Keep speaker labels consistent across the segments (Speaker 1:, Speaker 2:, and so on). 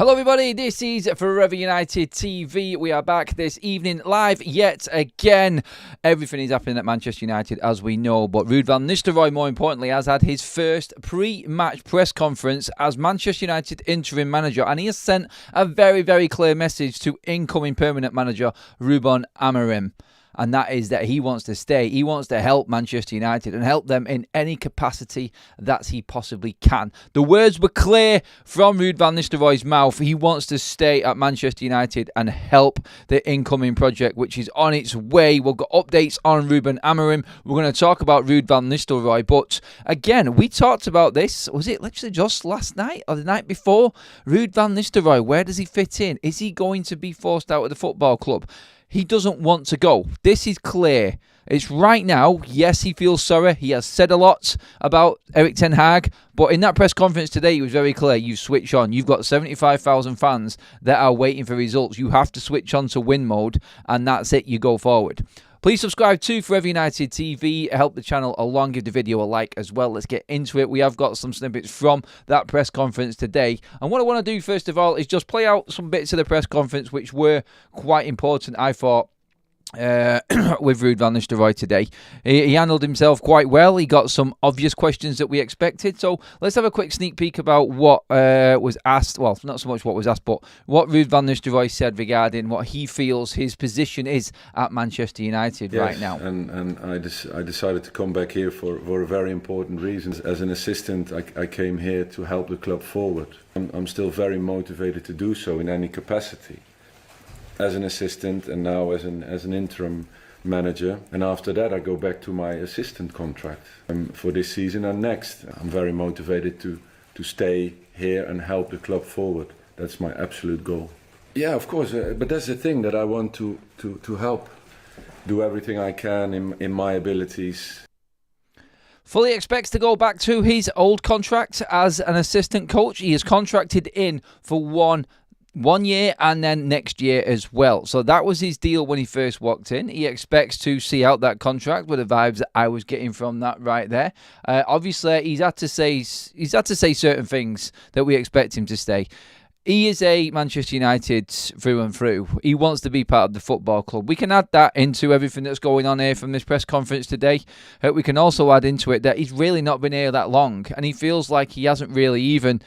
Speaker 1: Hello everybody, this is Forever United TV. We are back this evening live yet again. Everything is happening at Manchester United as we know, but Ruud van Nistelrooy, more importantly, has had his first pre-match press conference as Manchester United interim manager, and he has sent a very, very clear message to incoming permanent manager Ruben Amorim. And that is that he wants to stay. He wants to help Manchester United and help them in any capacity that he possibly can. The words were clear from Ruud van Nistelrooy's mouth. He wants to stay at Manchester United and help the incoming project, which is on its way. We've got updates on Ruben Amorim. We're going to talk about Ruud van Nistelrooy. But again, we talked about this. Was it literally just last night or the night before? Ruud van Nistelrooy, where does he fit in? Is he going to be forced out of the football club? He doesn't want to go. This is clear. It's right now. Yes, he feels sorry. He has said a lot about Erik ten Hag. But in that press conference today, he was very clear. You switch on. You've got 75,000 fans that are waiting for results. You have to switch on to win mode. And that's it. You go forward. Please subscribe to Forever United TV. Help the channel along. Give the video a like as well. Let's get into it. We have got some snippets from that press conference today. And what I want to do first of all is just play out some bits of the press conference which were quite important, I thought, with Ruud van Nistelrooy today. He handled himself quite well. He got some obvious questions that we expected. So let's have a quick sneak peek about what was asked. Well, not so much what was asked, but what Ruud van Nistelrooy said regarding what he feels his position is at Manchester United right now.
Speaker 2: And I decided to come back here for a very important reason. As an assistant, I came here to help the club forward. I'm still very motivated to do so in any capacity. As an assistant and now as an interim manager, and after that I go back to my assistant contract for this season and next. I'm very motivated to stay here and help the club forward. That's my absolute goal. Yeah, of course, but that's the thing, that I want to help, do everything I can in my abilities.
Speaker 1: Fully expects to go back to his old contract as an assistant coach. He is contracted in for one year and then next year as well. So that was his deal when he first walked in. He expects to see out that contract, with the vibes that I was getting from that right there. Obviously, he's had to say certain things that we expect him to stay. He is a Manchester United through and through. He wants to be part of the football club. We can add that into everything that's going on here from this press conference today. We can also add into it that he's really not been here that long, and he feels like he hasn't really even...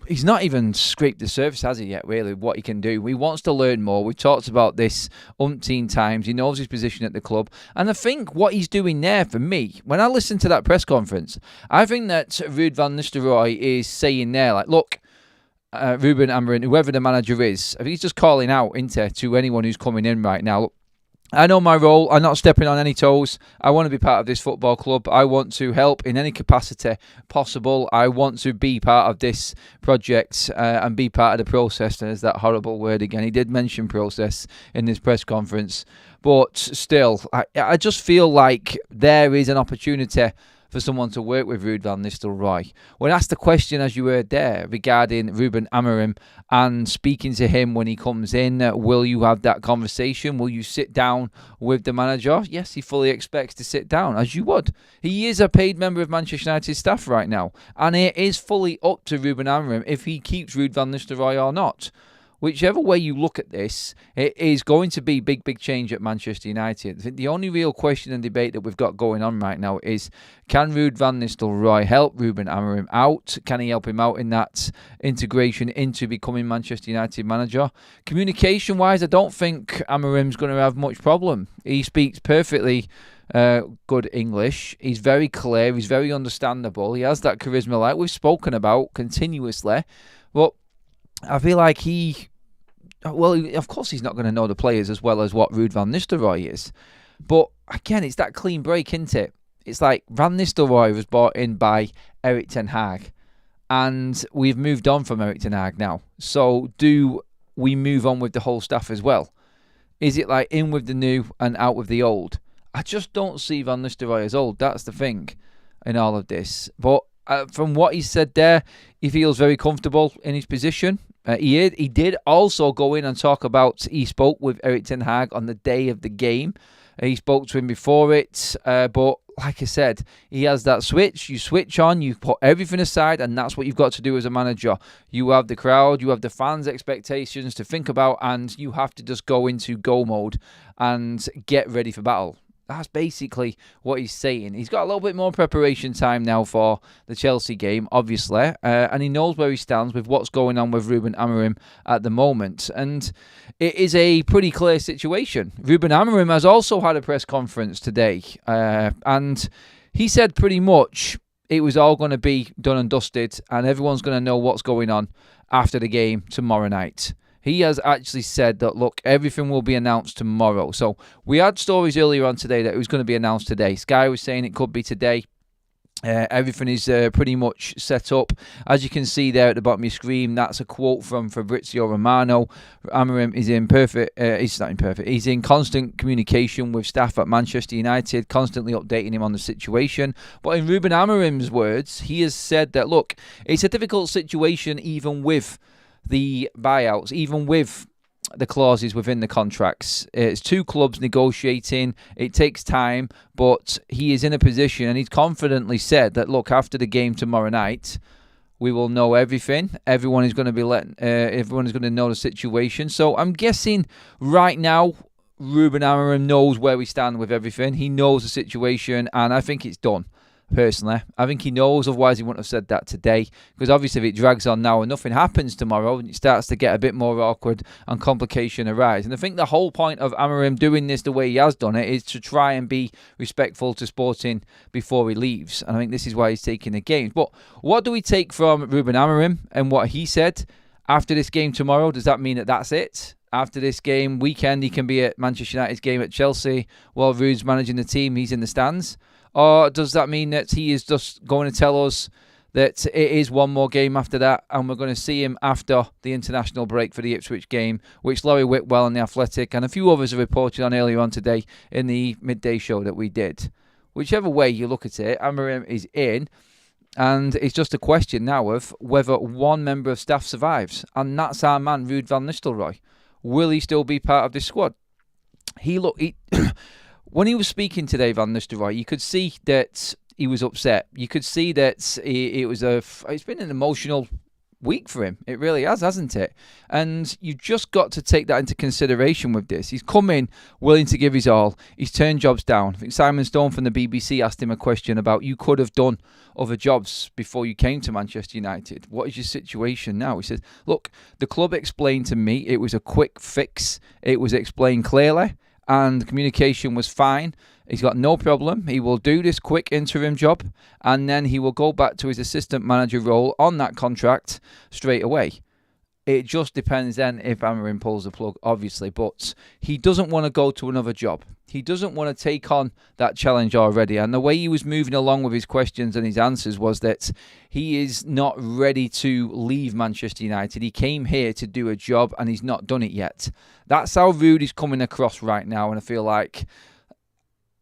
Speaker 1: He's not even scraped the surface, has he, yet, really, what he can do. He wants to learn more. We've talked about this umpteen times. He knows his position at the club. And I think what he's doing there, for me, when I listen to that press conference, I think that Ruud van Nistelrooy is saying there, like, look, Ruben Amorim, whoever the manager is, I think he's just calling out to anyone who's coming in right now, look, I know my role. I'm not stepping on any toes. I want to be part of this football club. I want to help in any capacity possible. I want to be part of this project and be part of the process. There's that horrible word again. He did mention process in this press conference. But still, I just feel like there is an opportunity for someone to work with Ruud van Nistelrooy. When asked the question, as you heard there, regarding Ruben Amorim and speaking to him when he comes in, will you have that conversation? Will you sit down with the manager? Yes, he fully expects to sit down, as you would. He is a paid member of Manchester United staff right now, and it is fully up to Ruben Amorim if he keeps Ruud van Nistelrooy or not. Whichever way you look at this, it is going to be big change at Manchester United. I think the only real question and debate that we've got going on right now is, can Ruud van Nistelrooy help Ruben Amorim out? Can he help him out in that integration into becoming Manchester United manager? Communication-wise, I don't think Amorim's going to have much problem. He speaks perfectly good English. He's very clear. He's very understandable. He has that charisma like we've spoken about continuously. But I feel like of course he's not going to know the players as well as what Ruud van Nistelrooy is. But again, it's that clean break, isn't it? It's like Van Nistelrooy was brought in by Erik ten Hag, and we've moved on from Erik ten Hag now. So do we move on with the whole staff as well? Is it like in with the new and out with the old? I just don't see Van Nistelrooy as old. That's the thing in all of this. But from what he said there, he feels very comfortable in his position. He did also go in and talk about, he spoke with Erik ten Hag on the day of the game. He spoke to him before it, but like I said, he has that switch. You switch on, you put everything aside, and that's what you've got to do as a manager. You have the crowd, you have the fans' expectations to think about, and you have to just go into go mode and get ready for battle. That's basically what he's saying. He's got a little bit more preparation time now for the Chelsea game, obviously, and he knows where he stands with what's going on with Ruben Amorim at the moment. And it is a pretty clear situation. Ruben Amorim has also had a press conference today, and he said pretty much it was all going to be done and dusted, and everyone's going to know what's going on after the game tomorrow night. He has actually said that, look, everything will be announced tomorrow. So we had stories earlier on today that it was going to be announced today. Sky was saying it could be today. Everything is pretty much set up. As you can see there at the bottom of your screen, that's a quote from Fabrizio Romano. Amorim is he's in constant communication with staff at Manchester United, constantly updating him on the situation. But in Ruben Amorim's words, he has said that, look, it's a difficult situation even with the buyouts, even with the clauses within the contracts. It's two clubs negotiating. It takes time, but he is in a position, and he's confidently said that, look, after the game tomorrow night, we will know everything. Everyone is going to know the situation. So I'm guessing right now, Ruben Amorim knows where we stand with everything. He knows the situation, and I think it's done. Personally, I think he knows, otherwise he wouldn't have said that today, because obviously if it drags on now and nothing happens tomorrow, it starts to get a bit more awkward and complication arise. And I think the whole point of Amorim doing this the way he has done it is to try and be respectful to Sporting before he leaves, and I think this is why he's taking the games. But what do we take from Ruben Amorim and what he said after this game tomorrow? Does that mean that that's it? After this game weekend, he can be at Manchester United's game at Chelsea while Ruud's managing the team, he's in the stands? Or does that mean that he is just going to tell us that it is one more game after that, and we're going to see him after the international break for the Ipswich game, which Laurie Whitwell and The Athletic and a few others have reported on earlier on today in the midday show that we did. Whichever way you look at it, Amorim is in, and it's just a question now of whether one member of staff survives, and that's our man, Ruud van Nistelrooy. Will he still be part of this squad? When he was speaking today, Van Nistelrooy, you could see that he was upset. You could see that it's been an emotional week for him. It really has, hasn't it? And you've just got to take that into consideration with this. He's come in willing to give his all. He's turned jobs down. I think Simon Stone from the BBC asked him a question about, you could have done other jobs before you came to Manchester United. What is your situation now? He says, look, the club explained to me it was a quick fix. It was explained clearly, and communication was fine. He's got no problem. He will do this quick interim job, and then he will go back to his assistant manager role on that contract straight away. It just depends then if Amorim pulls the plug, obviously, but he doesn't want to go to another job. He doesn't want to take on that challenge already, and the way he was moving along with his questions and his answers was that he is not ready to leave Manchester United. He came here to do a job, and he's not done it yet. That's how Ruud is coming across right now, and I feel like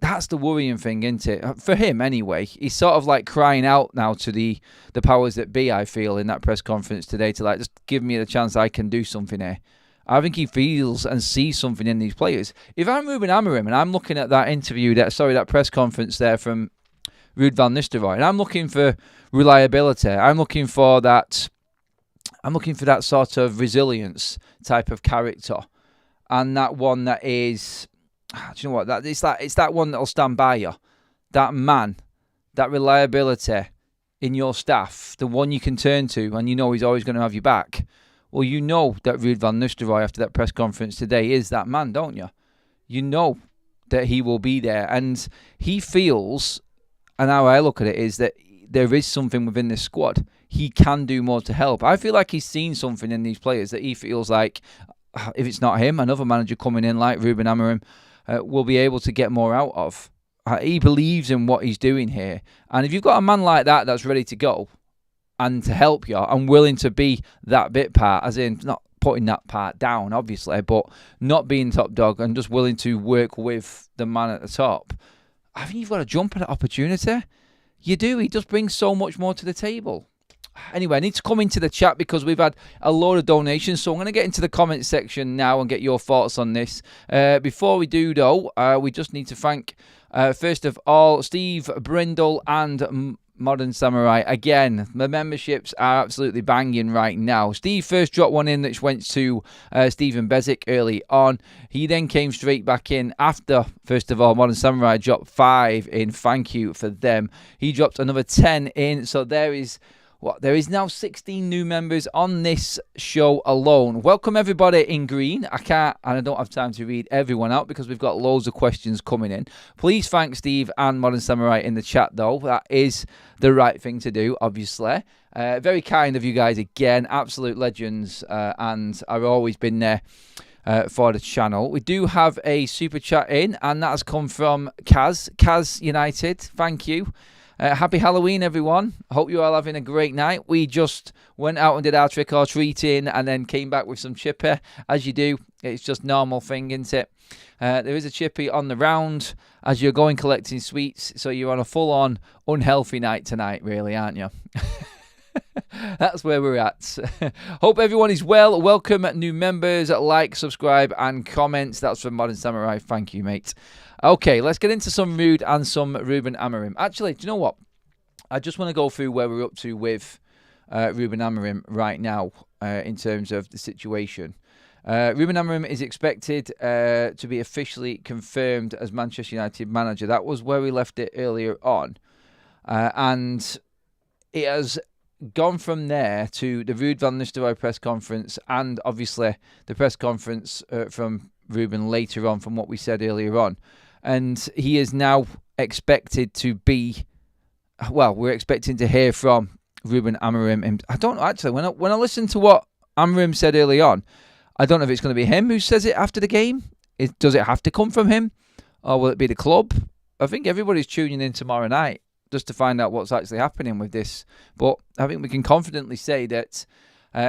Speaker 1: that's the worrying thing, isn't it? For him, anyway. He's sort of like crying out now to the powers that be, I feel, in that press conference today to like, just give me the chance I can do something here. I think he feels and sees something in these players. If I'm Ruben Amorim and I'm looking at that press conference there from Ruud van Nistelrooy, and I'm looking for reliability, I'm looking for that sort of resilience type of character, and that one that is, do you know what? It's that one that'll stand by you. That man, that reliability in your staff, the one you can turn to and you know he's always going to have your back. Well, you know that Ruud van Nistelrooy after that press conference today is that man, don't you? You know that he will be there, and he feels, and how I look at it is that there is something within this squad. He can do more to help. I feel like he's seen something in these players that he feels like, if it's not him, another manager coming in like Ruben Amorim will be able to get more out of. He believes in what he's doing here. And if you've got a man like that that's ready to go and to help you and willing to be that bit part, as in not putting that part down, obviously, but not being top dog and just willing to work with the man at the top, I think you've got to jump at that opportunity. You do. He just brings so much more to the table. Anyway, I need to come into the chat because we've had a load of donations. So I'm going to get into the comment section now and get your thoughts on this. Before we do, though, we just need to thank, first of all, Steve Brindle and Modern Samurai. Again, the memberships are absolutely banging right now. Steve first dropped one in which went to Stephen Bezic early on. He then came straight back in after, first of all, Modern Samurai dropped 5 in. Thank you for them. He dropped another 10 in. So there is now 16 new members on this show alone. Welcome everybody in green. I don't have time to read everyone out because we've got loads of questions coming in. Please thank Steve and Modern Samurai in the chat though. That is the right thing to do, obviously. Very kind of you guys again. Absolute legends and I've always been there for the channel. We do have a super chat in and that has come from Kaz United. Thank you. Happy Halloween, everyone. I hope you're all having a great night. We just went out and did our trick-or-treating and then came back with some chippy, as you do. It's just normal thing, isn't it? There is a chippy on the round as you're going collecting sweets, so you're on a full-on unhealthy night tonight, really, aren't you? That's where we're at. Hope everyone is well. Welcome new members. Like, subscribe, and comments. That's from Modern Samurai. Thank you, mate. Okay, let's get into some Ruud and some Ruben Amorim. Actually, do you know what? I just want to go through where we're up to with Ruben Amorim right now in terms of the situation. Ruben Amorim is expected to be officially confirmed as Manchester United manager. That was where we left it earlier on. And it has gone from there to the Ruud van Nistelrooy press conference and obviously the press conference from Ruben later on from what we said earlier on. And he is now expected to be, well, we're expecting to hear from Ruben Amorim. I don't know, actually, when I listen to what Amorim said early on, I don't know if it's going to be him who says it after the game. Does it have to come from him? Or will it be the club? I think everybody's tuning in tomorrow night just to find out what's actually happening with this. But I think we can confidently say that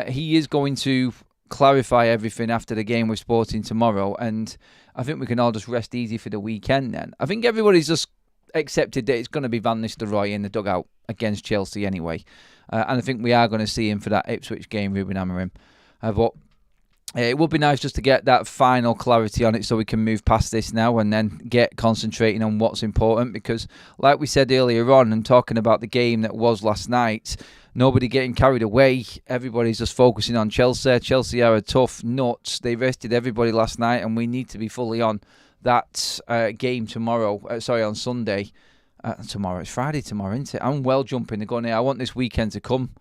Speaker 1: he is going to clarify everything after the game with Sporting tomorrow, and I think we can all just rest easy for the weekend then. I think everybody's just accepted that it's going to be Van Nistelrooy in the dugout against Chelsea anyway, and I think we are going to see him for that Ipswich game, Ruben Amorim. But it would be nice just to get that final clarity on it so we can move past this now and then get concentrating on what's important, because like we said earlier on and talking about the game that was last night, nobody getting carried away. Everybody's just focusing on Chelsea. Chelsea are a tough nuts. They rested everybody last night and we need to be fully on that game tomorrow. On Sunday. Tomorrow. It's Friday tomorrow, isn't it? I'm well jumping the gun here. I want this weekend to come.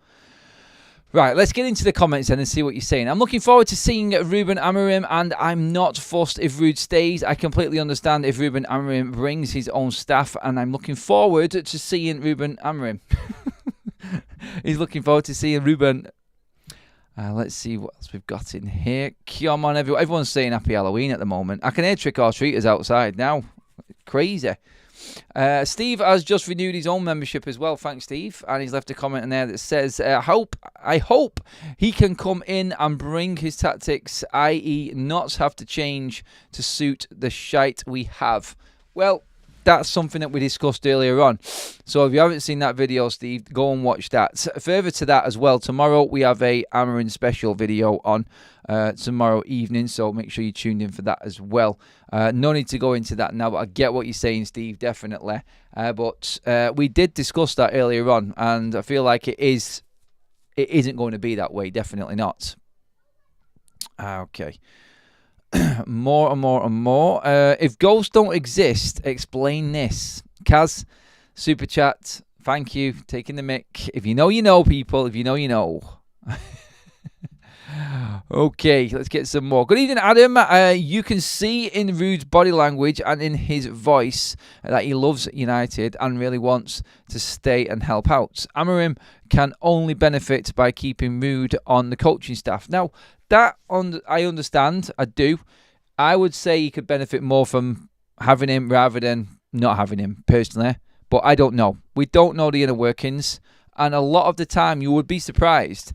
Speaker 1: Right, let's get into the comments then and see what you're saying. I'm looking forward to seeing Ruben Amorim, and I'm not fussed if Ruud stays. I completely understand if Ruben Amorim brings his own staff, and I'm looking forward to seeing Ruben Amorim. He's looking forward to seeing Ruben. Let's see what else we've got in here. Come on, everyone. Everyone's saying Happy Halloween at the moment. I can hear trick-or-treaters outside now. Crazy. Steve has just renewed his own membership as well. Thanks, Steve. And he's left a comment in there that says, I hope he can come in and bring his tactics, i.e. not have to change to suit the shite we have. Well, that's something that we discussed earlier on. So if you haven't seen that video, Steve, go and watch that. Further to that as well, tomorrow we have a Amorim special video on tomorrow evening, so make sure you tuned in for that as well. No need to go into that now, but I get what you're saying, Steve, definitely. But we did discuss that earlier on, and I feel like it isn't going to be that way, definitely not. Okay. More and more and more. If ghosts don't exist, explain this. Kaz, super chat. Thank you. Taking the mic. If you know, you know, people. If you know, you know. Okay, let's get some more. Good evening, Adam. You can see in Ruud's body language and in his voice that he loves United and really wants to stay and help out. Amorim can only benefit by keeping Ruud on the coaching staff. Now, that I understand. I do. I would say he could benefit more from having him rather than not having him, personally. But I don't know. We don't know the inner workings. And a lot of the time, you would be surprised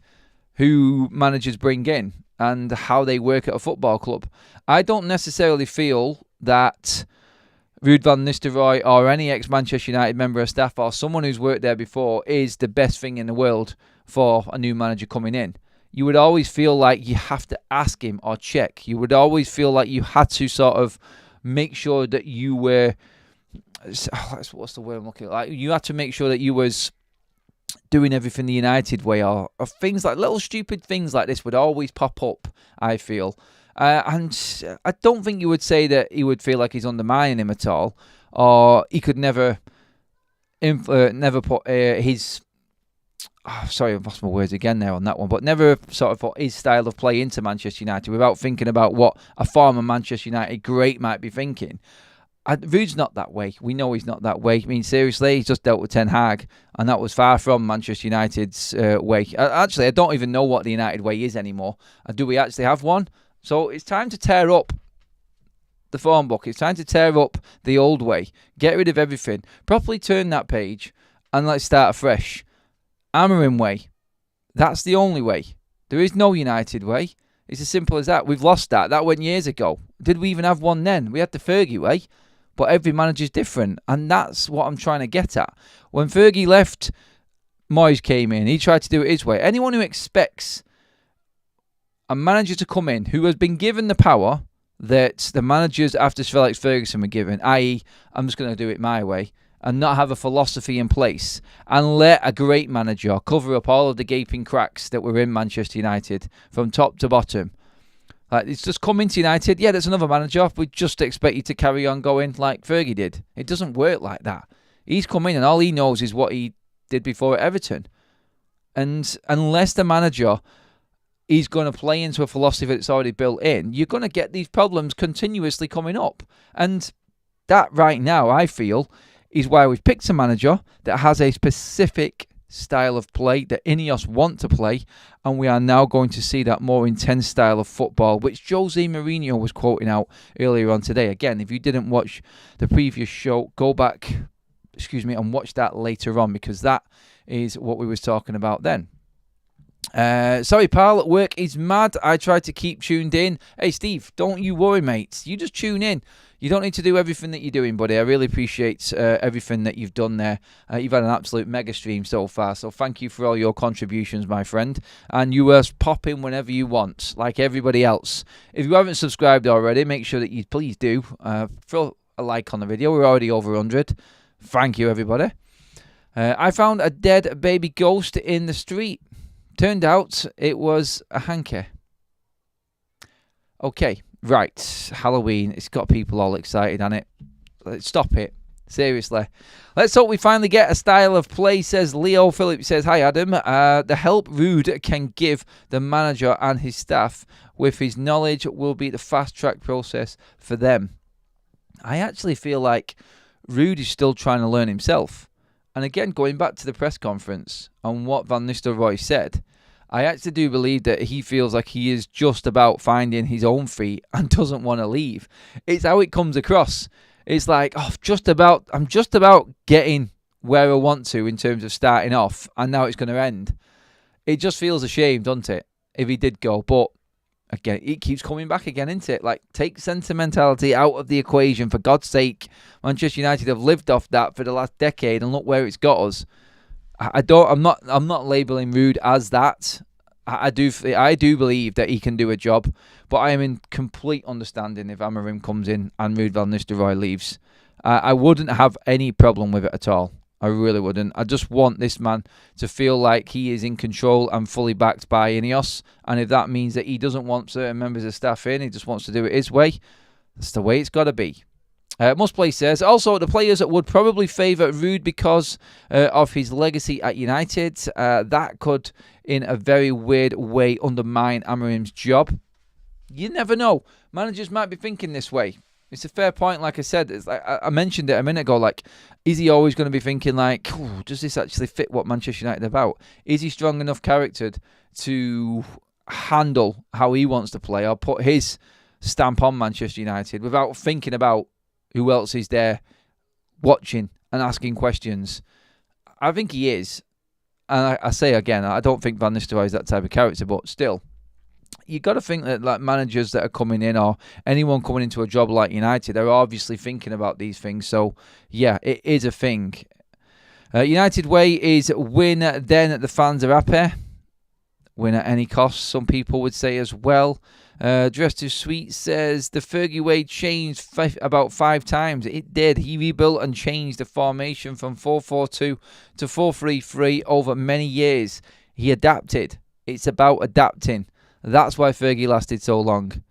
Speaker 1: who managers bring in and how they work at a football club. I don't necessarily feel that Ruud van Nistelrooy or any ex-Manchester United member of staff or someone who's worked there before is the best thing in the world for a new manager coming in. You would always feel like you have to ask him or check. You would always feel like you had to sort of make sure that you were, what's the word I'm looking at? Like, you had to make sure that you was doing everything the United way, or things like little stupid things like this would always pop up, I feel. And I don't think you would say that he would feel like he's undermining him at all, or he could never put his... sorry, I've lost my words again there on that one, but never sort of put his style of play into Manchester United without thinking about what a former Manchester United great might be thinking. Ruud's not that way. We know he's not that way. I mean, seriously, he's just dealt with Ten Hag, and that was far from Manchester United's way. Actually, I don't even know what the United way is anymore. Do we actually have one? So it's time to tear up the form book. It's time to tear up the old way. Get rid of everything. Properly turn that page, and let's start afresh. Amorim way. That's the only way. There is no United way. It's as simple as that. We've lost that. That went years ago. Did we even have one then? We had the Fergie way. But every manager's different. And that's what I'm trying to get at. When Fergie left, Moyes came in. He tried to do it his way. Anyone who expects a manager to come in who has been given the power that the managers after Sir Alex Ferguson were given, i.e., I'm just going to do it my way, and not have a philosophy in place, and let a great manager cover up all of the gaping cracks that were in Manchester United from top to bottom. Like, it's just come into United, yeah, there's another manager, we just expect you to carry on going like Fergie did. It doesn't work like that. He's come in and all he knows is what he did before at Everton. And unless the manager is going to play into a philosophy that's already built in, you're going to get these problems continuously coming up. And that right now, I feel, is why we've picked a manager that has a specific style of play that Ineos want to play, and we are now going to see that more intense style of football, which Jose Mourinho was quoting out earlier on today. Again, if you didn't watch the previous show, go back, and watch that later on, because that is what we was talking about then. Sorry, pal, work is mad. I tried to keep tuned in. Hey, Steve, don't you worry, mate. You just tune in. You don't need to do everything that you're doing, buddy. I really appreciate everything that you've done there. You've had an absolute mega stream so far, so thank you for all your contributions, my friend. And you pop in whenever you want, like everybody else. If you haven't subscribed already, make sure that you please do. Throw a like on the video. We're already over 100. Thank you, everybody. I found a dead baby ghost in the street. Turned out it was a hanky. Okay, right. Halloween. It's got people all excited, hasn't it? Stop it. Seriously. Let's hope we finally get a style of play, says Leo. Philip says, hi, Adam. The help Ruud can give the manager and his staff with his knowledge will be the fast-track process for them. I actually feel like Ruud is still trying to learn himself. And again, going back to the press conference and what Van Nistelrooy said, I actually do believe that he feels like he is just about finding his own feet and doesn't want to leave. It's how it comes across. It's like, I'm just about getting where I want to in terms of starting off, and now it's going to end. It just feels a shame, doesn't it, if he did go. But again, it keeps coming back again, isn't it? Like, take sentimentality out of the equation, for God's sake. Manchester United have lived off that for the last decade, and look where it's got us. I'm not labelling Ruud as that. I do believe that he can do a job, but I am in complete understanding if Amorim comes in and Ruud van Nistelrooy leaves. I wouldn't have any problem with it at all. I really wouldn't. I just want this man to feel like he is in control and fully backed by Ineos. And if that means that he doesn't want certain members of staff in, he just wants to do it his way, that's the way it's got to be. Must Play says, also, the players would probably favour Ruud because of his legacy at United. That could, in a very weird way, undermine Amorim's job. You never know. Managers might be thinking this way. It's a fair point, like I said. It's like I mentioned it a minute ago. Like, is he always going to be thinking, like, does this actually fit what Manchester United are about? Is he strong enough charactered to handle how he wants to play or put his stamp on Manchester United without thinking about who else is there watching and asking questions? I think he is. And I say again, I don't think Van Nistelrooy is that type of character, but still, you got to think that like managers that are coming in or anyone coming into a job like United are obviously thinking about these things. So, yeah, it is a thing. United way is win, then the fans are happy. Win at any cost, some people would say as well. Dress to Sweet says the Fergie way changed about 5 times. It did. He rebuilt and changed the formation from 4-4-2 to 4-3-3 over many years. He adapted. It's about adapting. That's why Fergie lasted so long.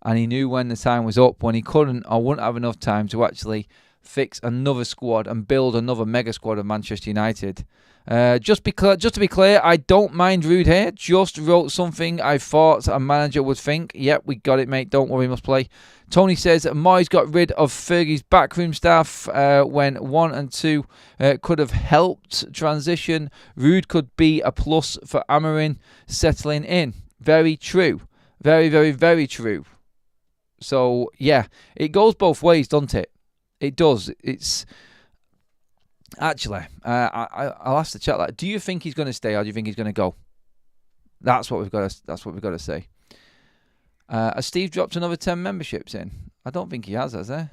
Speaker 1: And he knew when the time was up, when he couldn't or wouldn't have enough time to actually fix another squad and build another mega squad of Manchester United. Just to be clear, I don't mind Ruud here. Just wrote something I thought a manager would think. Yep, we got it, mate. Don't worry, must play. Tony says Moyes got rid of Fergie's backroom staff when 1 and 2 could have helped transition. Ruud could be a plus for Amorim settling in. Very true. Very, very, very true. So, yeah, it goes both ways, doesn't it? It does. It's... Actually, I'll ask the chat that. Do you think he's going to stay or do you think he's going to go? That's what we've got to say. Has Steve dropped another 10 memberships in? I don't think he has he?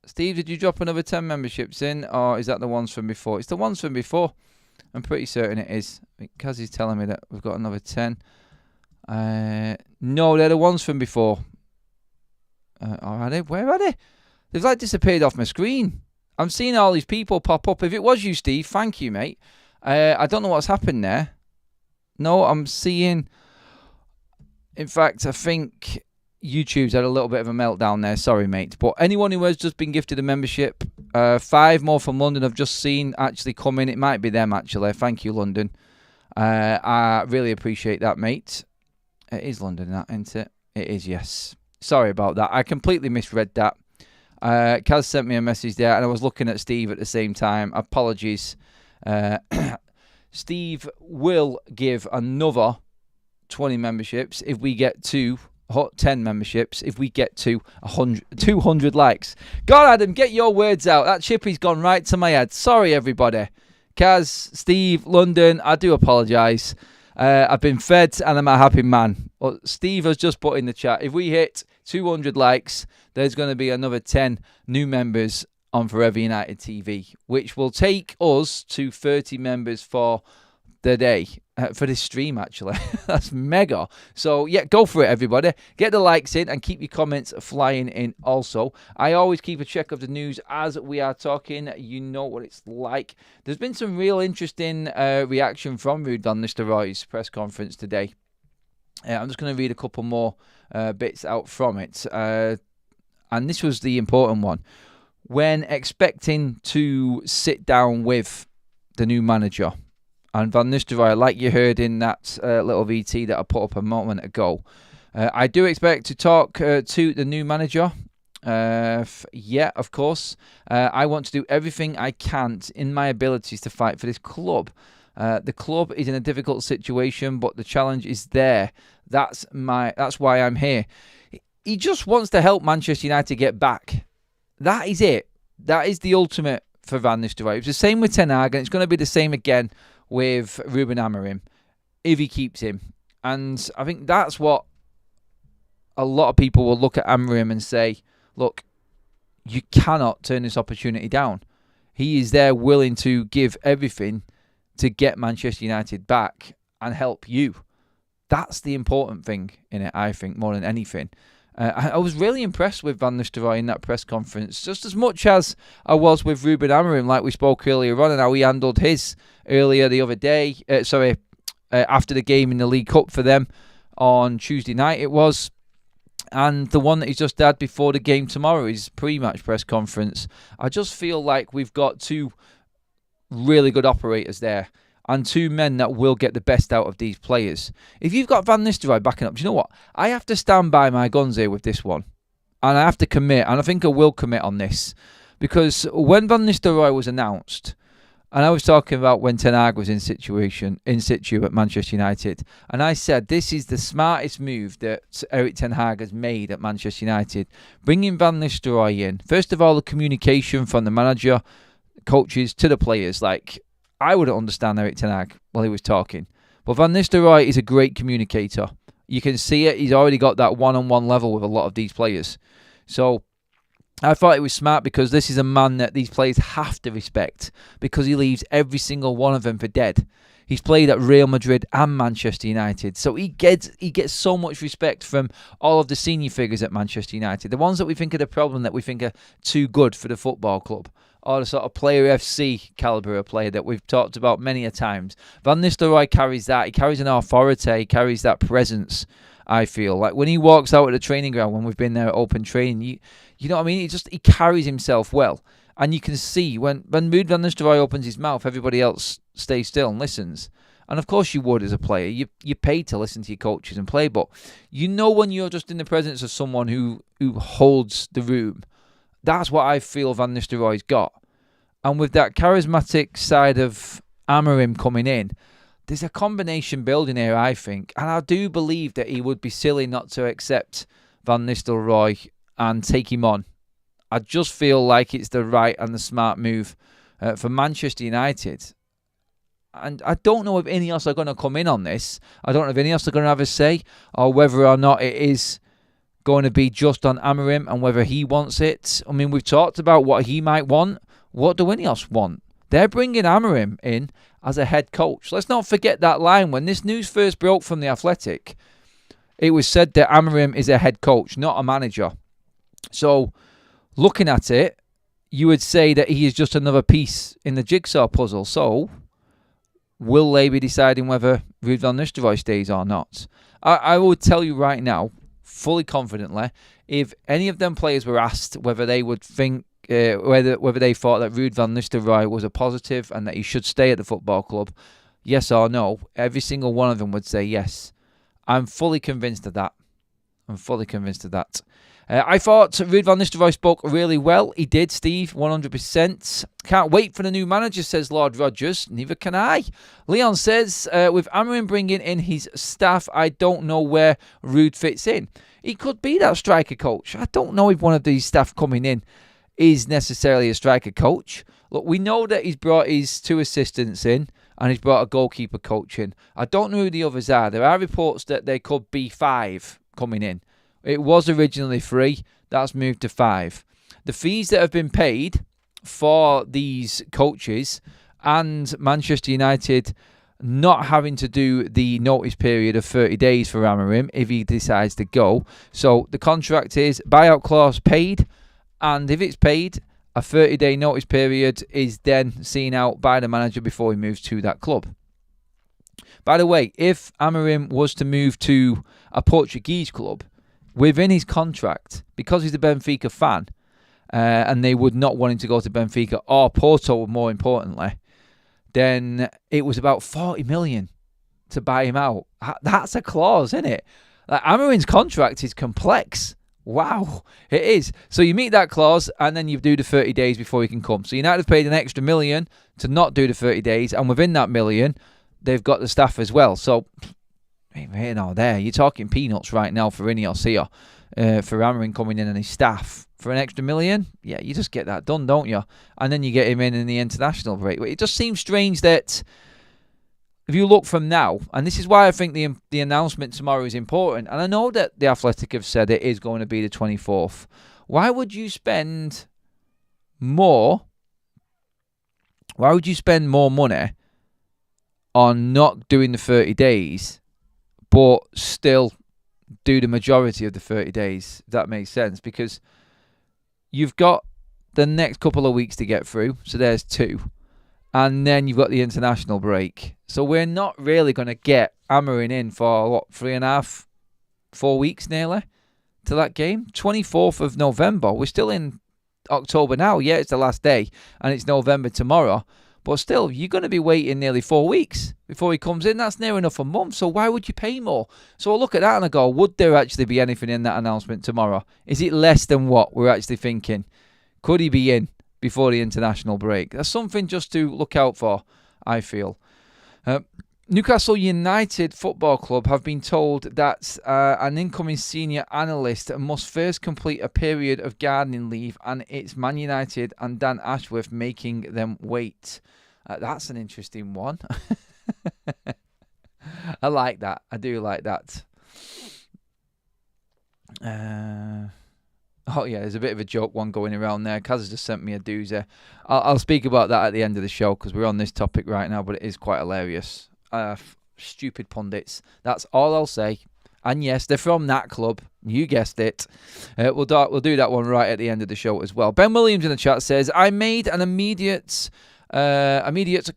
Speaker 1: Steve, did you drop another 10 memberships in, or is that the ones from before? It's the ones from before. I'm pretty certain it is, because he's telling me that we've got another 10. No, they're the ones from before. Are they? Where are they? They've like disappeared off my screen. I'm seeing all these people pop up. If it was you, Steve, thank you, mate. I don't know what's happened there. No, I'm seeing... In fact, I think YouTube's had a little bit of a meltdown there. Sorry, mate. But anyone who has just been gifted a membership, 5 more from London I've just seen actually come in. It might be them, actually. Thank you, London. I really appreciate that, mate. It is London, that, isn't it? It is, yes. Sorry about that. I completely misread that. Kaz sent me a message there, and I was looking at Steve at the same time. Apologies. Steve will give another 20 memberships if we get to 10 memberships if we get to 200 likes. God, Adam, get your words out. That chippy's gone right to my head. Sorry, everybody. Kaz, Steve, London, I do apologise. I've been fed and I'm a happy man. Well, Steve has just put in the chat, if we hit 200 likes, there's going to be another 10 new members on Forever United TV, which will take us to 30 members for the day, for this stream, actually. That's mega. So, yeah, go for it, everybody. Get the likes in and keep your comments flying in also. I always keep a check of the news as we are talking. You know what it's like. There's been some real interesting reaction from Ruud van Nistelrooy's press conference today. I'm just going to read a couple more bits out from it. And this was the important one. When expecting to sit down with the new manager, and Van Nistelrooy, like you heard in that little VT that I put up a moment ago, I do expect to talk to the new manager. Yeah, of course. I want to do everything I can in my abilities to fight for this club. The club is in a difficult situation, but the challenge is there. That's why I'm here. He just wants to help Manchester United get back. That is it. That is the ultimate for Van Nistelrooy. It's the same with Ten Hag, and it's going to be the same again with Ruben Amorim if he keeps him. And I think that's what a lot of people will look at Amorim and say, look, you cannot turn this opportunity down. He is there willing to give everything to get Manchester United back and help you. That's the important thing in it, I think, more than anything. I was really impressed with Van Nistelrooy in that press conference, just as much as I was with Ruben Amorim, like we spoke earlier on, and how he handled his earlier the other day, after the game in the League Cup for them on Tuesday night it was, and the one that he's just had before the game tomorrow, his pre-match press conference. I just feel like we've got two really good operators there, and two men that will get the best out of these players. If you've got Van Nistelrooy backing up, do you know what? I have to stand by my guns here with this one. And I have to commit, and I think I will commit on this. Because when Van Nistelrooy was announced, and I was talking about when Ten Hag was in situ at Manchester United, and I said this is the smartest move that Erik Ten Hag has made at Manchester United. Bringing Van Nistelrooy in. First of all, the communication from the manager, coaches to the players. Like, I wouldn't understand Erik Ten Hag while he was talking. But Van Nistelrooy is a great communicator. You can see it. He's already got that one-on-one level with a lot of these players. So I thought it was smart because this is a man that these players have to respect because he leaves every single one of them for dead. He's played at Real Madrid and Manchester United, so he gets so much respect from all of the senior figures at Manchester United. The ones that we think are the problem, that we think are too good for the football club, or the sort of player FC calibre of player that we've talked about many a times. Van Nistelrooy carries that. He carries an authority. He carries that presence, I feel. Like when he walks out at the training ground, when we've been there at open training, you know what I mean? He carries himself well. And you can see when Ruud van Nistelrooy opens his mouth, everybody else stays still and listens. And of course you would as a player. You're paid to listen to your coaches and play. But you know when you're just in the presence of someone who holds the room. That's what I feel Van Nistelrooy's got. And with that charismatic side of Amorim coming in, there's a combination building here, I think. And I do believe that he would be silly not to accept Van Nistelrooy and take him on. I just feel like it's the right and the smart move for Manchester United. And I don't know if any else are going to come in on this. I don't know if any else are going to have a say, or whether or not it is going to be just on Amorim and whether he wants it. I mean, we've talked about what he might want. What do any else want? They're bringing Amorim in as a head coach. Let's not forget that line. When this news first broke from The Athletic, it was said that Amorim is a head coach, not a manager. So, looking at it, you would say that he is just another piece in the jigsaw puzzle. So, will they be deciding whether Ruud van Nistelrooy stays or not? I would tell you right now, fully confidently, if any of them players were asked whether they would think, whether they thought that Ruud van Nistelrooy was a positive and that he should stay at the football club, yes or no, every single one of them would say yes. I'm fully convinced of that. I thought Ruud van Nistelrooy spoke really well. He did, Steve, 100%. Can't wait for the new manager, says Lord Rogers. Neither can I. Leon says, with Amorim bringing in his staff, I don't know where Ruud fits in. He could be that striker coach. I don't know if one of these staff coming in is necessarily a striker coach. Look, we know that he's brought his 2 assistants in and he's brought a goalkeeper coach in. I don't know who the others are. There are reports that there could be 5 coming in. It was originally 3. That's moved to 5. The fees that have been paid for these coaches and Manchester United not having to do the notice period of 30 days for Amorim if he decides to go. So the contract is buyout clause paid, and if it's paid, a 30-day notice period is then seen out by the manager before he moves to that club. By the way, if Amorim was to move to a Portuguese club, within his contract, because he's a Benfica fan, and they would not want him to go to Benfica or Porto, more importantly, then it was about 40 million to buy him out. That's a clause, isn't it? Like, Amorim's contract is complex. Wow, it is. So you meet that clause, and then you do the 30 days before you can come. So United have paid an extra $1 million to not do the 30 days, and within that $1 million, they've got the staff as well. So, here now, there, you're talking peanuts right now for Ineos here, for Amorim coming in and his staff. For an extra $1 million, yeah, you just get that done, don't you? And then you get him in the international break. It just seems strange that if you look from now, and this is why I think the announcement tomorrow is important, and I know that The Athletic have said it is going to be the 24th. Why would you spend more money on not doing the 30 days, but still do the majority of the 30 days, if that makes sense? Because you've got the next couple of weeks to get through, so there's 2. And then you've got the international break. So we're not really going to get Amorim in for, 3.5, 4 weeks nearly to that game. 24th of November. We're still in October now. Yeah, it's the last day, and it's November tomorrow. But still, you're going to be waiting nearly 4 weeks before he comes in. That's near enough a month. So why would you pay more? So I look at that and I go, would there actually be anything in that announcement tomorrow? Is it less than what we're actually thinking? Could he be in before the international break? That's something just to look out for, I feel. Newcastle United Football Club have been told that an incoming senior analyst must first complete a period of gardening leave, and it's Man United and Dan Ashworth making them wait. That's an interesting one. I like that. I do like that. Oh, yeah, there's a bit of a joke one going around there. Kaz has just sent me a doozy. I'll speak about that at the end of the show because we're on this topic right now, but it is quite hilarious. Stupid pundits. That's all I'll say. And yes, they're from that club. You guessed it. We'll do that one right at the end of the show as well. Ben Williams in the chat says, I made an immediate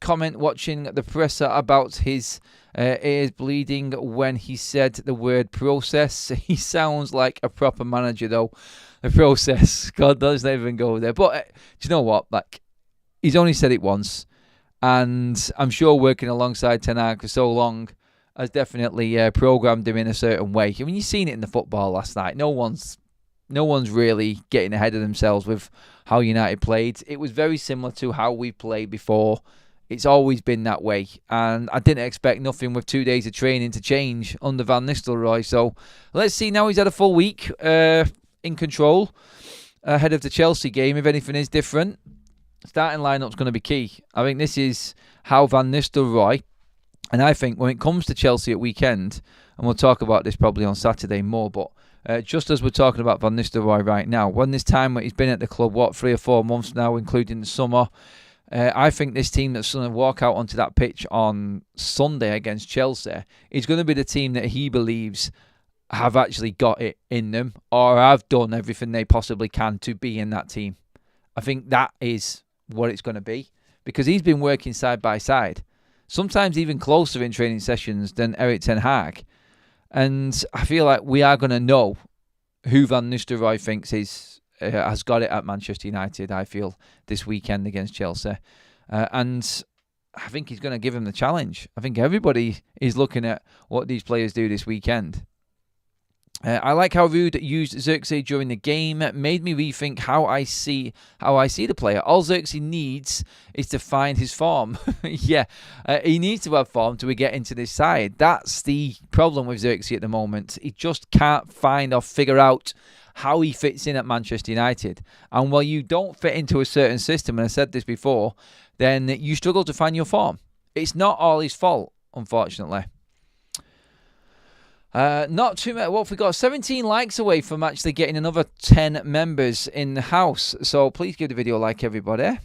Speaker 1: comment watching the presser about his ears bleeding when he said the word process. He sounds like a proper manager though. The process. God doesn't even go there. But do you know what? Like, he's only said it once. And I'm sure working alongside Ten Hag for so long has definitely programmed him in a certain way. I mean, you've seen it in the football last night. No one's really getting ahead of themselves with how United played. It was very similar to how we played before. It's always been that way. And I didn't expect nothing with 2 days of training to change under Van Nistelrooy. So let's see now he's had a full week in control ahead of the Chelsea game. If anything is different, starting lineup's going to be key. I think this is how Van Nistelrooy, and I think when it comes to Chelsea at weekend, and we'll talk about this probably on Saturday more, but just as we're talking about Van Nistelrooy right now, when this time he's been at the club, 3 or 4 months now, including the summer, I think this team that's going to walk out onto that pitch on Sunday against Chelsea is going to be the team that he believes have actually got it in them or have done everything they possibly can to be in that team. I think that is what it's going to be because he's been working side by side, sometimes even closer in training sessions than Erik Ten Hag. And I feel like we are going to know who Van Nistelrooy thinks has got it at Manchester United, I feel, this weekend against Chelsea. And I think he's going to give him the challenge. I think everybody is looking at what these players do this weekend. I like how Ruud used Xerxes during the game. Made me rethink how I see the player. All Xerxes needs is to find his form. Yeah, he needs to have form to get into this side. That's the problem with Xerxes at the moment. He just can't find or figure out how he fits in at Manchester United. And while you don't fit into a certain system, and I said this before, then you struggle to find your form. It's not all his fault, unfortunately. Not too much. What have we got? 17 likes away from actually getting another 10 members in the house. So please give the video a like, everybody.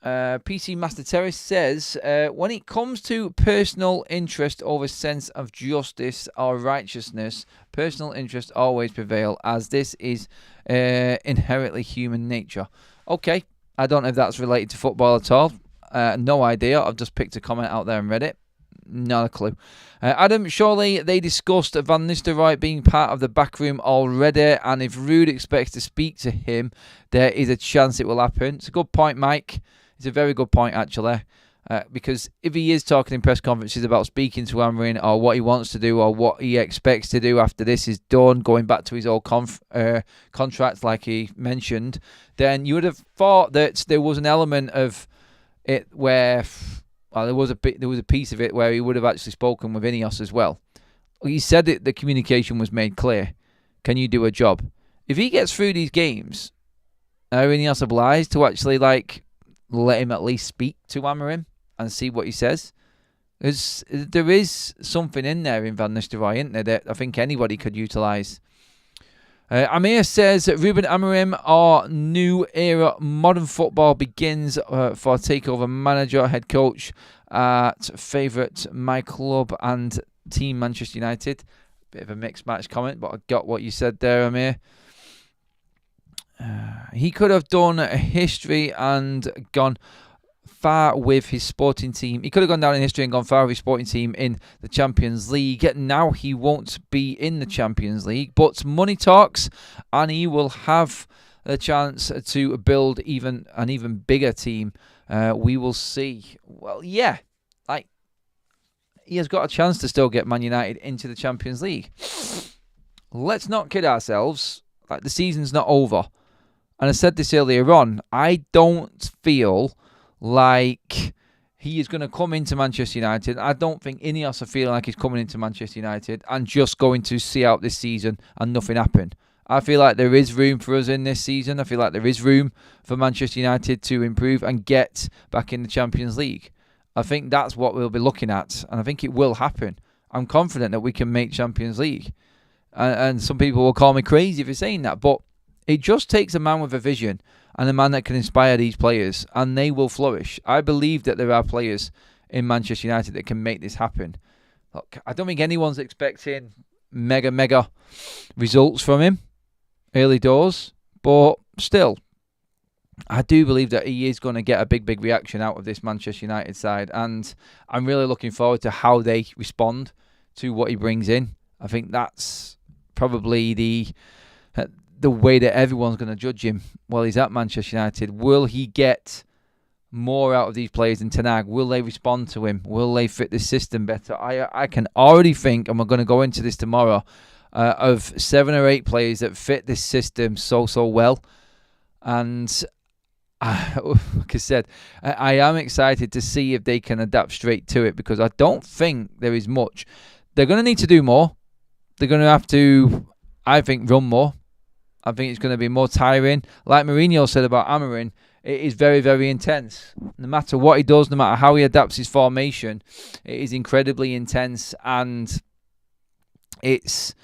Speaker 1: PC Master Terrace says, when it comes to personal interest over sense of justice or righteousness, personal interest always prevail as this is inherently human nature. Okay, I don't know if that's related to football at all. No idea. I've just picked a comment out there and read it. Not a clue. Adam, surely they discussed Van Nistelrooy being part of the backroom already, and if Ruud expects to speak to him, there is a chance it will happen. It's a good point, Mike. It's a very good point, actually, because if he is talking in press conferences about speaking to Amorim or what he wants to do or what he expects to do after this is done, going back to his old contract like he mentioned, then you would have thought that there was an element of it where... Well, there was a piece of it where he would have actually spoken with Ineos as well. He said that the communication was made clear. Can you do a job? If he gets through these games, are Ineos obliged to actually let him at least speak to Amorim and see what he says? There is something in there in Van Nistelrooy, isn't there, that I think anybody could utilise. Amir says Ruben Amorim, our new era modern football begins for takeover manager, head coach at favourite my club and team Manchester United. Bit of a mixed match comment, but I got what you said there, Amir. He could have done a history and gone far with his sporting team. He could have gone down in history and gone far with his sporting team in the Champions League. Now he won't be in the Champions League, but money talks, and he will have the chance to build an even bigger team. We will see. Well, yeah, he has got a chance to still get Man United into the Champions League. Let's not kid ourselves. The season's not over. And I said this earlier on. I don't feel like he is going to come into Manchester United. I don't think Ineos are feeling like he's coming into Manchester United and just going to see out this season and nothing happen. I feel like there is room for us in this season. I feel like there is room for Manchester United to improve and get back in the Champions League. I think that's what we'll be looking at, and I think it will happen. I'm confident that we can make Champions League. And some people will call me crazy for saying that, but It just takes a man with a vision and a man that can inspire these players, and they will flourish. I believe that there are players in Manchester United that can make this happen. Look, I don't think anyone's expecting mega results from him early doors, but still, I do believe that he is going to get a big reaction out of this Manchester United side, and I'm really looking forward to how they respond to what he brings in. I think that's probably the way that everyone's going to judge him while he's at Manchester United. Will he get more out of these players than Ten Hag? Will they respond to him? Will they fit the system better? I can already think, and we're going to go into this tomorrow, of 7 or 8 players that fit this system so well. And like I said, I am excited to see if they can adapt straight to it, because I don't think there is much. They're going to need to do more. They're going to have to, I think, run more. I think it's going to be more tiring. Like Mourinho said about Amorim, it is very intense. No matter what he does, no matter how he adapts his formation, it is incredibly intense, and it's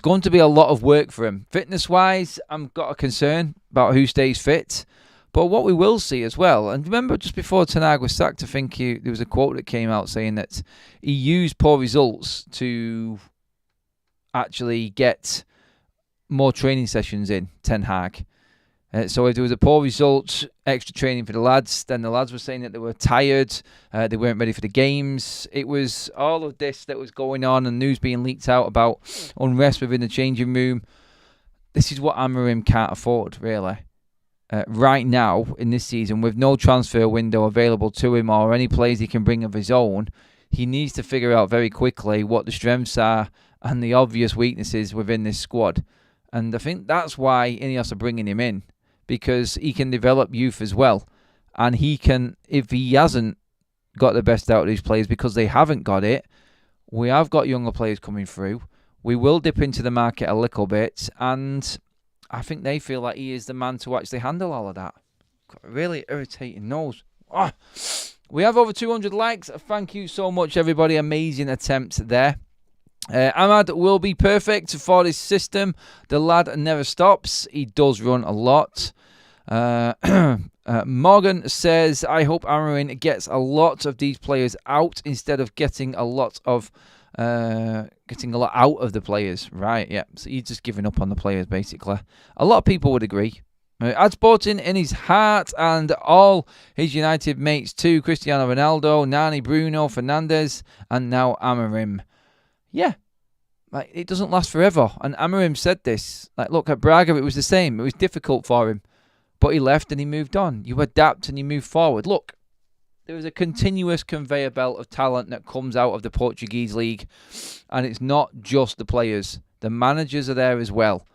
Speaker 1: going to be a lot of work for him. Fitness-wise, I've got a concern about who stays fit. But what we will see as well, and remember just before Ten Hag was sacked, I think there was a quote that came out saying that he used poor results to actually get more training sessions in, Ten Hag. So if there was a poor result, extra training for the lads, then the lads were saying that they were tired, they weren't ready for the games. It was all of this that was going on, and news being leaked out about unrest within the changing room. This is what Amorim can't afford, really. Right now, in this season, with no transfer window available to him or any players he can bring of his own, he needs to figure out very quickly what the strengths are and the obvious weaknesses within this squad. And I think that's why Ineos are bringing him in, because he can develop youth as well. And he can, if he hasn't got the best out of these players because they haven't got it, we have got younger players coming through. We will dip into the market a little bit, and I think they feel like he is the man to actually handle all of that. Got a really irritating nose. Oh. We have over 200 likes. Thank you so much, everybody. Amazing attempt there. Ahmad will be perfect for this system. The lad never stops. He does run a lot. Morgan says, I hope Amorim gets a lot of these players out instead of getting a lot out of the players. Right, yeah. So he's just giving up on the players, basically. A lot of people would agree. Ad Sporting in his heart, and all his United mates too. Cristiano Ronaldo, Nani, Bruno, Fernandes, and now Amorim. Yeah, like, it doesn't last forever. And Amorim said this. Like, look, at Braga, it was the same. It was difficult for him. But he left and he moved on. You adapt and you move forward. Look, there is a continuous conveyor belt of talent that comes out of the Portuguese league. And it's not just the players. The managers are there as well.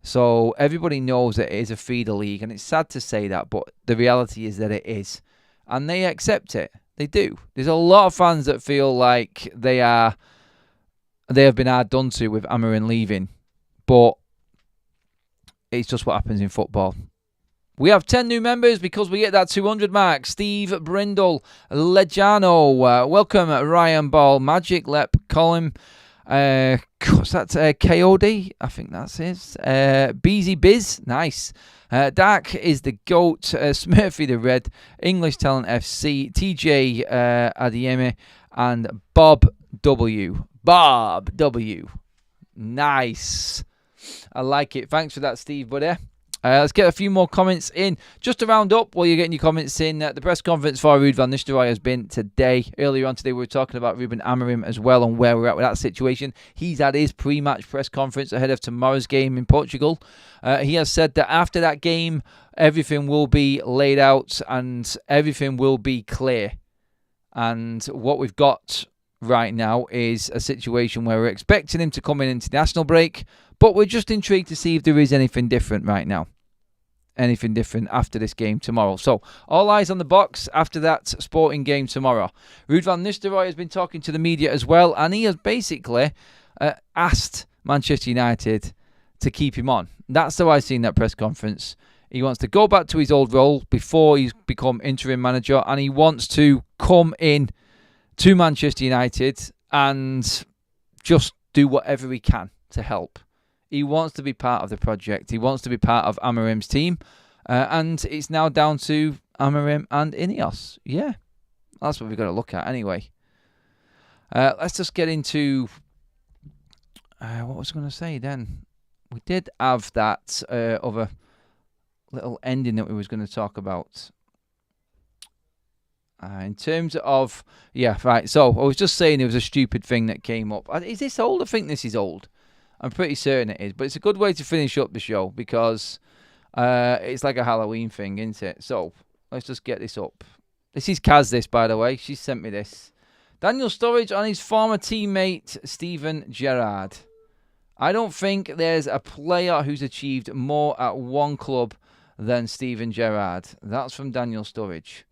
Speaker 1: So everybody knows that it is a feeder league. And it's sad to say that, but the reality is that it is. And they accept it. They do. There's a lot of fans that feel like they have been hard done to with Amorim leaving. But it's just what happens in football. We have 10 new members because we hit that 200 mark. Steve Brindle, Lejano, welcome Ryan Ball, Magic Lep, Colin, what's that, KOD? I think that's his. Beezy Biz, nice. Dark is the GOAT, Smurfy the Red, English Talent FC, TJ Adieme, and Bob W. Bob W. Nice. I like it. Thanks for that, Steve, buddy. Let's get a few more comments in. Just to round up, while you're getting your comments in, the press conference for Ruud van Nistelrooy has been today. Earlier on today, we were talking about Ruben Amorim as well and where we're at with that situation. He's had his pre-match press conference ahead of tomorrow's game in Portugal. He has said that after that game, everything will be laid out and everything will be clear. And what we've got right now is a situation where we're expecting him to come in international break, but we're just intrigued to see if there is anything different right now. Anything different after this game tomorrow. So, all eyes on the box after that Sporting game tomorrow. Ruud van Nistelrooy has been talking to the media as well, and he has basically asked Manchester United to keep him on. That's how I've seen that press conference. He wants to go back to his old role before he's become interim manager, and he wants to come in to Manchester United and just do whatever he can to help. He wants to be part of the project. He wants to be part of Amorim's team. And it's now down to Amorim and Ineos. Yeah, that's what we've got to look at anyway. Let's just get into... what was I going to say then? We did have that other little ending that we was going to talk about. In terms of... Yeah, right. So, I was just saying there was a stupid thing that came up. Is this old? I think this is old. I'm pretty certain it is. But it's a good way to finish up the show because it's like a Halloween thing, isn't it? So, let's just get this up. This is Kaz, by the way. She sent me this. Daniel Sturridge on his former teammate, Steven Gerrard. I don't think there's a player who's achieved more at one club than Steven Gerrard. That's from Daniel Sturridge.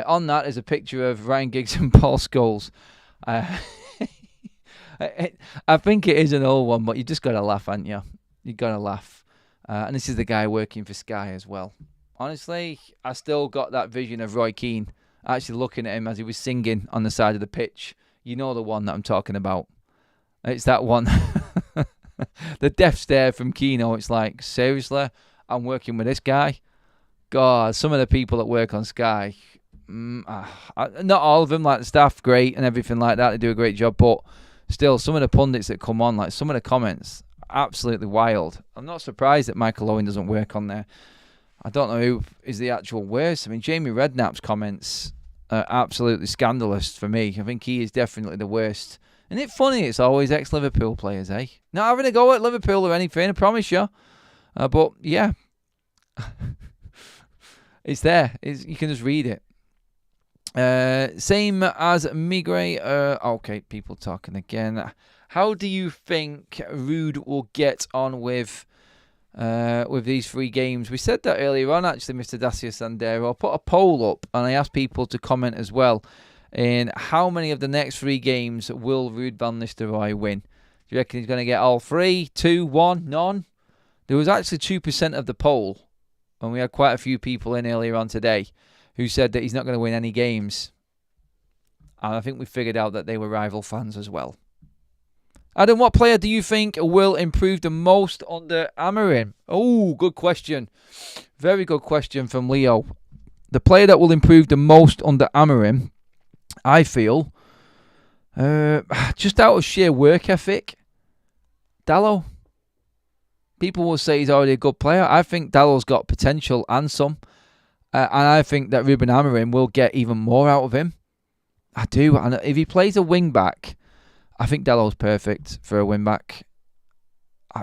Speaker 1: On that is a picture of Ryan Giggs and Paul Scholes. I think it is an old one, but you just got to laugh, haven't you? You got to laugh. And this is the guy working for Sky as well. Honestly, I still got that vision of Roy Keane actually looking at him as he was singing on the side of the pitch. You know the one that I'm talking about. It's that one. The death stare from Keano. It's like, seriously? I'm working with this guy? God, some of the people that work on Sky, not all of them, like the staff, great and everything like that. They do a great job. But still, some of the pundits that come on, like some of the comments, absolutely wild. I'm not surprised that Michael Owen doesn't work on there. I don't know who is the actual worst. I mean, Jamie Redknapp's comments are absolutely scandalous for me. I think he is definitely the worst. Isn't it funny it's always ex-Liverpool players, eh? Not having a go at Liverpool or anything, I promise you. But, yeah. It's there. You can just read it. Same as Migre. Okay, people talking again. How do you think Ruud will get on with these 3 games? We said that earlier on, actually, Mr. Dacia Sandero. I put a poll up and I asked people to comment as well in how many of the next 3 games will Ruud van Nistelrooy win. Do you reckon he's going to get all 3, 2, 1, none? There was actually 2% of the poll, and we had quite a few people in earlier on today who said that he's not going to win any games. And I think we figured out that they were rival fans as well. Adam, what player do you think will improve the most under Amorim? Oh, good question. Very good question from Leo. The player that will improve the most under Amorim, I feel, just out of sheer work ethic, Dalot. People will say he's already a good player. I think Dallow's got potential and some. And I think that Ruben Amorim will get even more out of him. I do. And if he plays a wing-back, I think Dallow's perfect for a wing-back.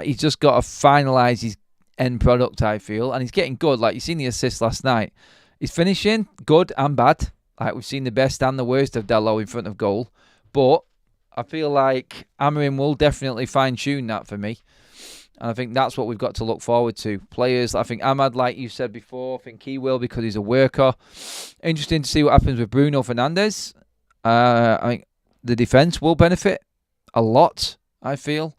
Speaker 1: He's just got to finalise his end product, I feel. And he's getting good. Like, you've seen the assist last night. He's finishing good and bad. Like, we've seen the best and the worst of Dalot in front of goal. But I feel like Amorim will definitely fine-tune that for me. And I think that's what we've got to look forward to. Players, I think Ahmad, like you said before, I think he will because he's a worker. Interesting to see what happens with Bruno Fernandes. I think the defence will benefit a lot, I feel.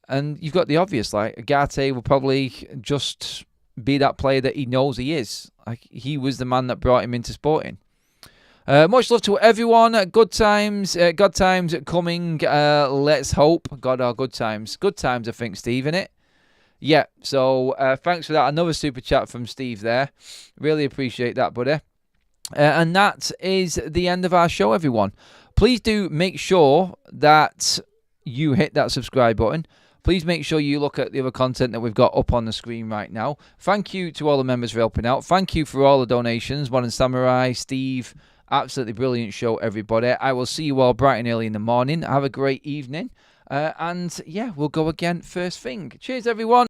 Speaker 1: And you've got the obvious, like Agate will probably just be that player that he knows he is. Like, he was the man that brought him into Sporting. Much love to everyone. Good times coming. Let's hope. God, good times. Good times, I think, Steve, innit? Yeah, so thanks for that. Another super chat from Steve there. Really appreciate that, buddy. And that is the end of our show, everyone. Please do make sure that you hit that subscribe button. Please make sure you look at the other content that we've got up on the screen right now. Thank you to all the members for helping out. Thank you for all the donations. Modern Samurai, Steve... Absolutely brilliant show, everybody. I will see you all bright and early in the morning. Have a great evening. And yeah, we'll go again first thing. Cheers, everyone.